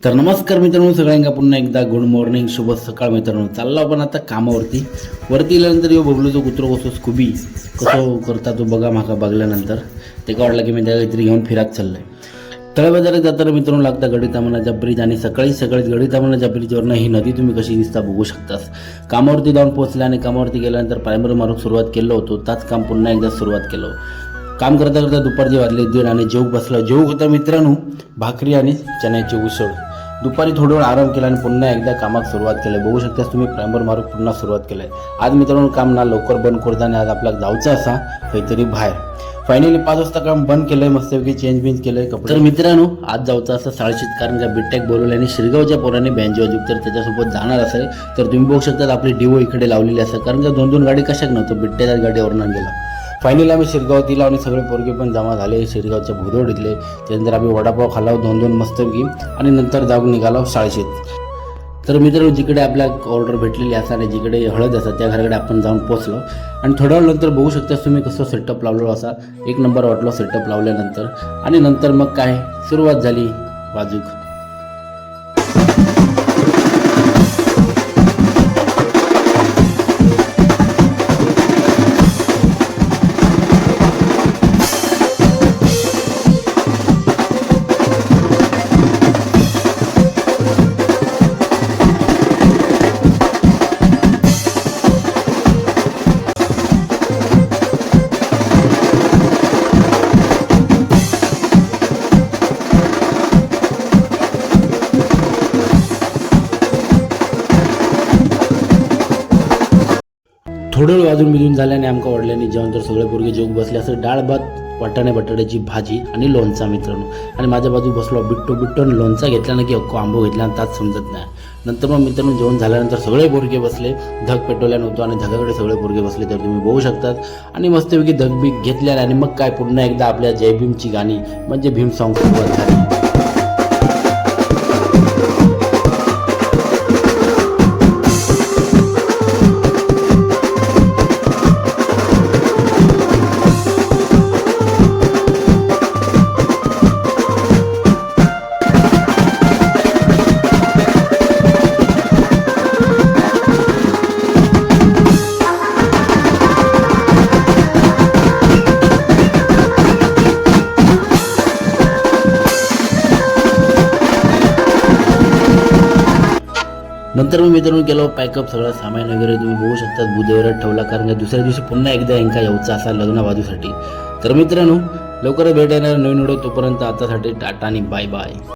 तर नमस्कार मित्रांनो, सगळ्यांना पुन्हा एकदा गुड मॉर्निंग, शुभ सकाळ मित्रांनो. चाललो आपण आता कामावरती. गेल्यानंतर यो बबलूचो कुत्रो कसो स्कूबी कसो करता तो बघा माका बघल्यानंतर तेका वाटलं की मी त्याला काहीतरी घेऊन फिराक चाललंय. तळबाजारात जाताना मित्रांनो लागता गडीतामनाचा ब्रिज आणि सकाळीच गडीतामनाच्या ब्रिजवरनं ही नदी तुम्ही कशी दिसता बघू शकतास. कामावरती जाऊन पोहोचले आणि कामावरती गेल्यानंतर प्रायमरी मारूक सुरुवात केलं होतं. त्याच काम पुन्हा एकदा सुरुवात केलं. काम करता करता दुपारचे वाजले 1:30 आणि जेवू बसला. जेवू होता मित्रांनो भाकरी आणि चण्याची उसळ. दुपारी थोडा वेळ आराम केला आणि पुन्हा एकदा कामात सुरुवात केली. बघू शकतास तुम्ही प्रायमर मारून पुन्हा सुरुवात केली. आज मित्रांनो काम ना लवकर बंद करता आणि आज आपल्याला जाऊचं असा काहीतरी बाहेर. फायनली 5 वाजता काम बंद केलंय, मस्तपैकी चेंज केलंय कपडे. तर मित्रांनो आज जाऊचं असं साळशीत, कारण का बिटेक बोलवलं आणि शिरगावच्या पोराने बँजो वाजूक तर त्याच्यासोबत जाणार असेल. तर तुम्ही बघू शकता आपली डिओ इकडे लावलेली असं, कारण का 2 गाडी कशाक नव्हतं, बिट्ट्याच्याच गाडीवरनं गेला. फायनली आम्ही शिरगाव दिला आणि सगळे पोरगे पण जमा झाले शिरगावच्या भुदोडीतले. त्यानंतर आम्ही वडापाव खालाव 2 मस्तपैकी आणि नंतर जाऊन निघालो शाळेत. तर मित्रांनो जिकडे आपल्या ऑर्डर भेटलेली असा आणि जिकडे हळद असा त्या घराकडे आपण जाऊन पोचलो आणि थोड्या वेळानंतर बघू शकता तुम्ही कसं सेटअप लावलो असा. 1 नंबर वाटलो सेटअप लावल्यानंतर. आणि नंतर मग काय सुरुवात झाली वाजूक. थोडं वेळ वाजून बिजून झाल्याने आमका वाढल्याने जेवण तर सगळे पोरगे जेवून बसले. असं डाळ भात, वाटाणे बटाट्याची भाजी आणि लोणचा मित्रांनो. आणि माझ्या बाजू बसलो बिट्टो आणि लोणचा घेतला ना की अख्खो आंबो घेतला आणि त्यात समजत नाही. नंतर मग मित्रांनो जेवण झाल्यानंतर सगळे पोरगे बसले. धग पेटवल्या नव्हतो आणि धगाकडे सगळे पोरगे बसले तर तुम्ही बघू शकतात. आणि मस्तपैकी धग बीक घेतल्या आणि मग काय पुन्हा एकदा आपल्या जय भीमची गाणी म्हणजे भीम सॉंग सुरुवात झाली. नंतर मी मित्रांनो केलं पॅकअप, सगळं सामान वगैरे तुम्ही बघू शकता बुधवारात ठेवला, कारण का दुसऱ्या दिवशी पुन्हा एकदा यांका यायचा असा लग्न बाजूसाठी. तर मित्रांनो लवकरच भेट येणार नवीन व्हिडिओ. तोपर्यंत आतासाठी टाटा आणि बाय बाय.